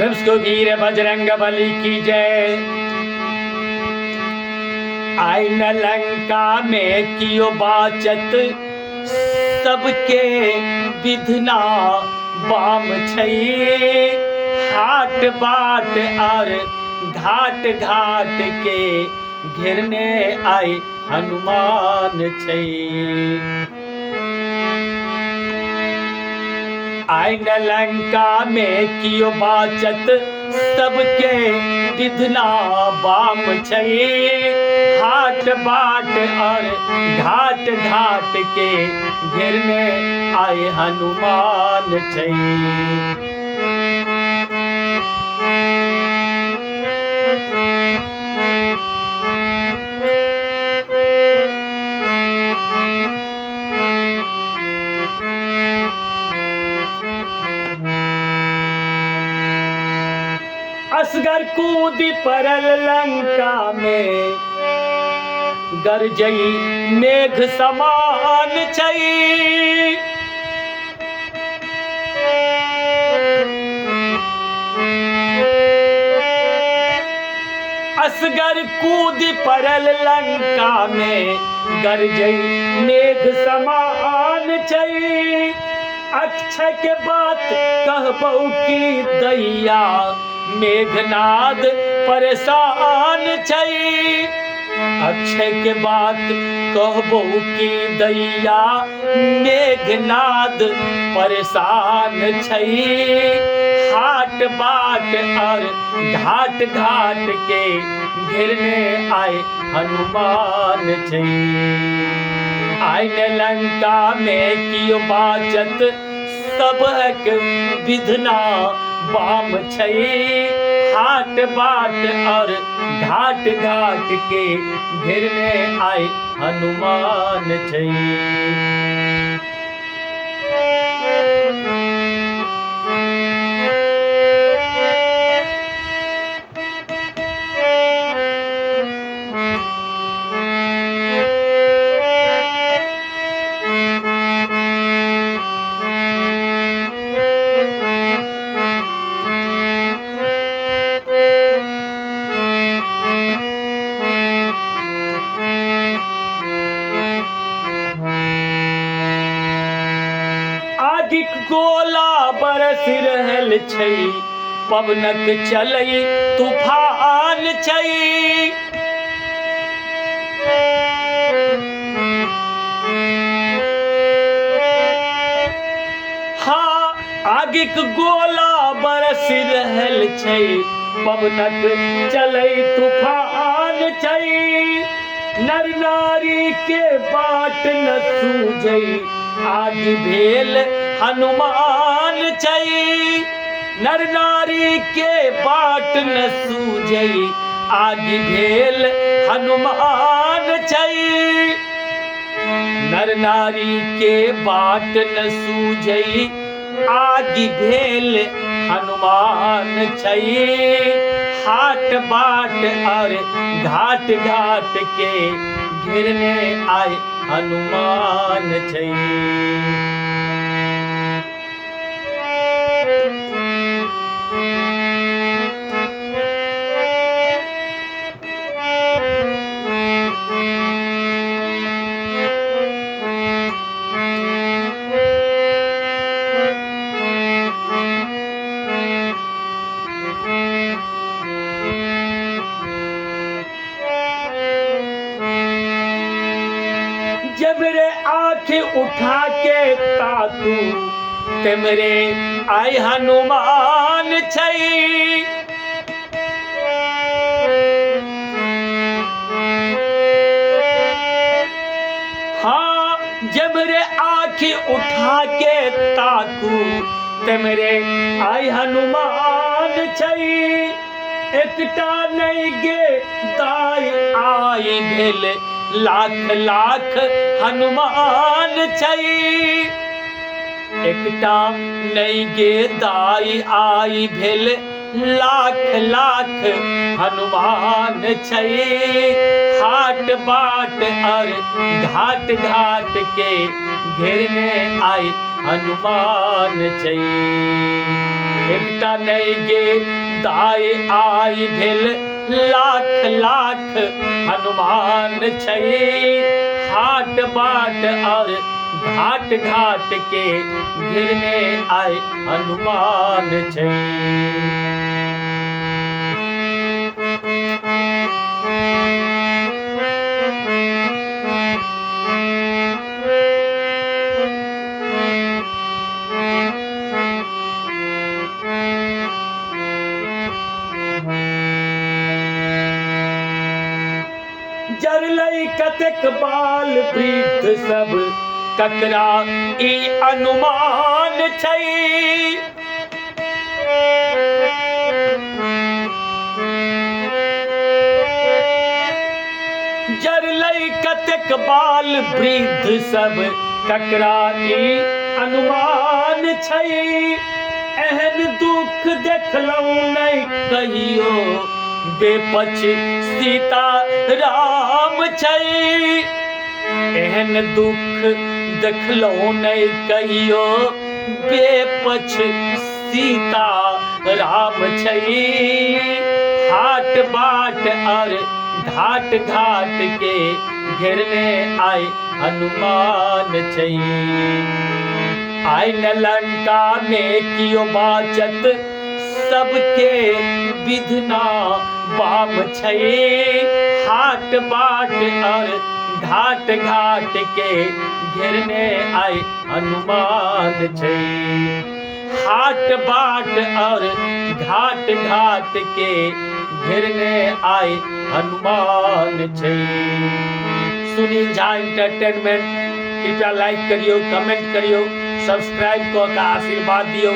उसको वीर बजरंग बली की जय। आई न लंका में कियो बाचत, सबके विधना बाम छई। हाट बाट और घाट घाट के घेरने आए हनुमान छई। आई न लंका में कियो बाचत, सबके विधना बाम छई। हाट बाट और घाट घाट के घेरने आए हनुमान छई। असगर कूदी परल लंका में, गरजई मेघ समान छई। असगर कूदी परल लंका में, गरजई मेघ समान छई। अक्षय के बात कहबहु की दैया, मेघनाद परेशान छई। अक्षय के बात कहबहु की दैया, मेघनाद परेशान छई। हाट बाट और घाट घाट के घेरने आए हनुमान छई। आई न लंका में कियो बाचत, सबक विधना बाम छई। हाट बाट और घाट घाट के घेरने आए हनुमान छई। गोला बरस रहल छई, पवनक चलई तूफान छई। हाँ, आगिक गोला बरस रहल छई, पवनक चलई तूफान छई। नर नारी के बाट न सूझई, आगि भेल हनुमान छई। नर नारी के बाट न सूझई, आगि भेल हनुमान छई। नर नारी के बाट न सूझई, आगि भेल हनुमान छई। हाट बाट और घाट घाट के घेरने आए हनुमान छई। जबरे आँखें उठा के ताकू, तेमरे आई हनुमान छई। हाँ, जबरे आँखें उठा के ताकू, तेमरे आई हनुमान छई। एकटा नहीं गे दाई आई भेल, लाख लाख हनुमान छई। एकटा नहीं गे दाई आई भेल, लाख लाख हनुमान छई। हाट बाट और घाट घाट के घेरने आई हनुमान छई। एकटा नहीं गे दाय आई भेल लाख लाख हनुमान छै हाट बाट और घाट घाट के घेरने आए हनुमान छै। जरलै कतेक बाल वृद्ध सब ककरा ई अनुमान छै। जरलै कतेक बाल वृद्ध सब ककरा ई अनुमान छै। एहन दुख देखलहुँ नहीं कहियो बेपछ सीता राम छै। एहन दुख देखलहुँ नहीं कहियो बेपछ सीता राम छै। हाट बाट और घाट घाट के घेरने आए हनुमान छै। आइ न लंका में कियो बाचत सबके विधना बाम छै। हाट बाट और घाट घाट के घेरने आए हनुमान छै। हाट बाट और घाट घाट के घेरने आए हनुमान छै। सुनील झा एंटरटेनमेंट कृपया लाइक करियो, कमेंट करियो, सब्सक्राइब कऽ के आशीर्वाद दियो।